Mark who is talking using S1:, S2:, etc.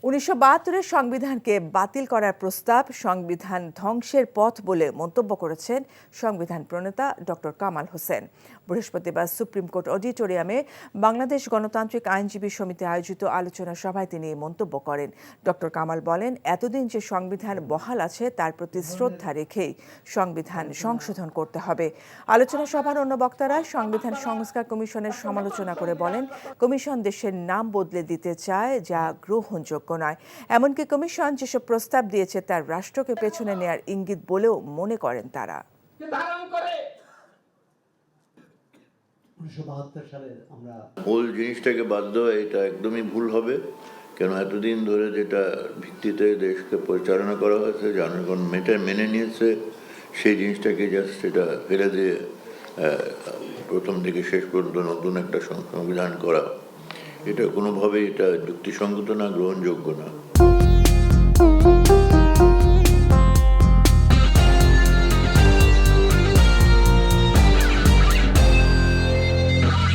S1: ১৯৭২-এর সংবিধানকে বাতিল করার প্রস্তাব সংবিধান ধ্বংসের পথ বলে মন্তব্য করেছেন সংবিধান প্রণেতা ডক্টর কামাল হোসেন। বৃহস্পতিবার সুপ্রিম কোর্ট অডিটোরিয়ামে বাংলাদেশ গণতান্ত্রিক আইনজীবী সমিতি আয়োজিত আলোচনা সভায় তিনি এই মন্তব্য করেন। ডক্টর কামাল বলেন, এতদিন যে সংবিধান বহাল আছে তার প্রতি শ্রদ্ধা রেখেই সংবিধান সংশোধন করতে হবে। আলোচনা সভার অন্য বক্তারা সংবিধান সংস্কার কমিশনের সমালোচনা করে বলেন, কমিশন দেশের নাম বদলে দিতে চায়, যা গ্রহণযোগ্য নয়। এমনকি কমিশন যেসব প্রস্তাব দিয়েছে তার রাষ্ট্রকে পেছনে নেয়ার ইঙ্গিত বলেও মনে করেন তারা।
S2: 1972 সালে আমরা
S3: মূল জিনিসটাকে বাদ দেওয়া এটা একদমই ভুল হবে। কেন এতদিন ধরে যেটা ভিত্তিতে দেশকে পরিচালনা করা হয়েছে, জনগণ মেনে নিয়েছে, সেই জিনিসটাকে জাস্ট সেটা ফেলে দিয়ে প্রথম থেকে শেষ পর্যন্ত নতুন একটা সংবিধান করা, এটা কোনোভাবেই এটা যুক্তিসঙ্গত না, গ্রহণযোগ্য না।